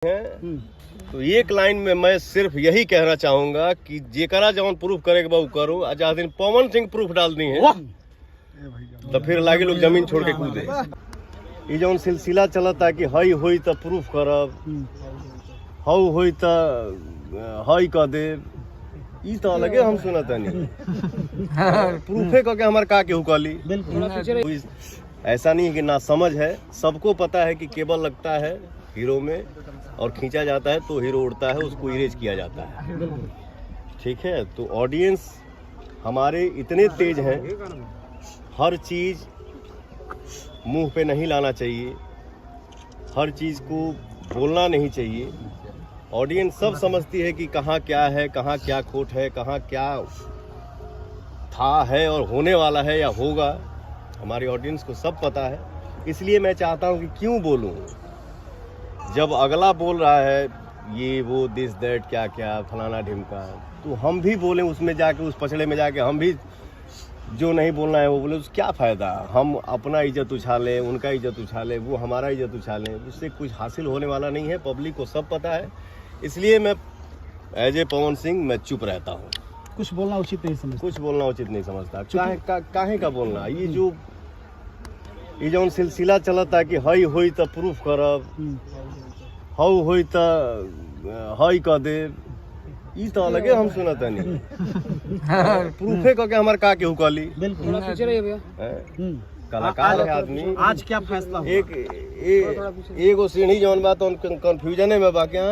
है। तो एक लाइन में मैं सिर्फ यही कहना चाहूंगा कि जेकरा जवन प्रूफ करे के करो। आज दिन पवन सिंह प्रूफ डाल दी है तो फिर लागे लोग जमीन छोड़ के कूदे। ये जवन सिलसिला चलता कि हई होई तो प्रूफ करब, हऊ होई तो हई कह दे, ई तो अलगे हम सुनता नहीं। प्रूफे कह के हमारे का केहू कहली। ऐसा नहीं है कि ना समझ है, सबको पता है कि केबल लगता है हीरो में और खींचा जाता है तो हीरो उड़ता है, उसको इरेज किया जाता है। ठीक है, तो ऑडियंस हमारे इतने तेज हैं, हर चीज मुंह पे नहीं लाना चाहिए, हर चीज को बोलना नहीं चाहिए। ऑडियंस सब समझती है कि कहाँ क्या है, कहाँ क्या खोट है, कहाँ क्या था है और होने वाला है या होगा। हमारी ऑडियंस को सब पता है, इसलिए मैं चाहता हूँ कि क्यों बोलूँ। जब अगला बोल रहा है ये वो दिस दैट क्या क्या फलाना ढिमका, तो हम भी बोलें उसमें जाके, उस पछड़े में जाके हम भी जो नहीं बोलना है वो बोले, उससे क्या फ़ायदा। हम अपना इज्जत उछालें, उनका इज्जत उछालें, वो हमारा इज्जत उछालें, उससे कुछ हासिल होने वाला नहीं है। पब्लिक को सब पता है, इसलिए मैं एज ए पवन सिंह मैं चुप रहता हूँ। कुछ बोलना उचित नहीं समझता। कुछ बोलना उचित नहीं समझता। काहे का बोलना। ये जो सिलसिला चलता कि हई होई तो प्रूफ करब, हऊ होई तो हई कह दे, ई तो अलगे हम सुनता नहीं। प्रूफे कह के हमारे का केहू कहली। कलाकार है आदमी। आज क्या फैसला हुआ? एगो सीढ़ी जौन बात कंफ्यूजन में बा क्या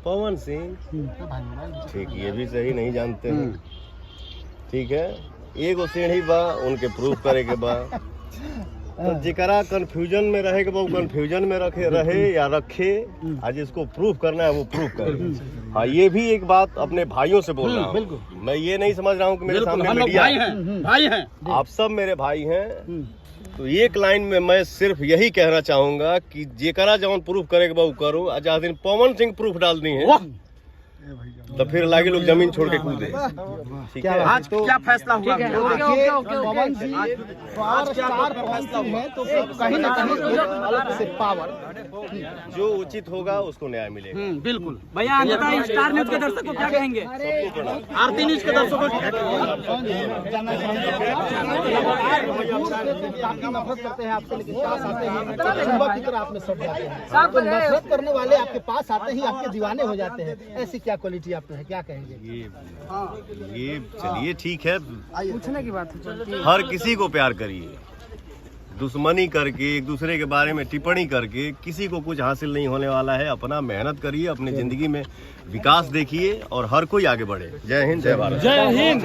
पवन सिंह। ठीक, ये भी सही नहीं जानते हैं। ठीक है, एगो सीढ़ी बा, उनके प्रूफ करे के बा। तो जिकरा कंफ्यूजन में रहे वो कंफ्यूजन में रहे या रखे। आज इसको प्रूफ करना है वो प्रूफ करे। हाँ, ये भी एक बात अपने भाइयों से बोल रहा हूँ। मैं ये नहीं समझ रहा हूँ कि मेरे सामने मीडिया भाई हैं। आप सब मेरे भाई हैं। तो एक लाइन में मैं सिर्फ यही कहना चाहूंगा कि जेकरा जवन प्रूफ करे के करो। आज दिन पवन सिंह प्रूफ डाल दी है तो फिर लागे लोग जमीन छोड़ के कूदे। ठीक है, आज तो क्या फैसला हुआ? पवन जी आज क्या फैसला हुआ है? तो कहीं ना कहीं अलग से पावर जो उचित होगा उसको न्याय मिलेगा। बिल्कुल भैया, अंततः स्टार न्यूज के दर्शक को क्या कहेंगे? आरती न्यूज के दर्शकों को काफी नफरत करते हैं आपसे, लेकिन पास आते हैं चुंबक की तरह आप में सट जाते हैं। तो नफरत करने वाले आपके पास आते ही आपके दीवाने हो जाते हैं। ऐसी क्या क्वालिटी आप में है, क्या कहेंगे? ये चलिए ठीक है, पूछने की बात है। हर किसी को प्यार करिए। दुश्मनी करके, एक दूसरे के बारे में टिप्पणी करके किसी को कुछ हासिल नहीं होने वाला है। अपना मेहनत करिए, अपनी जिंदगी में विकास देखिए और हर कोई आगे बढ़े। जय हिंद, जय भारत। जय हिंद।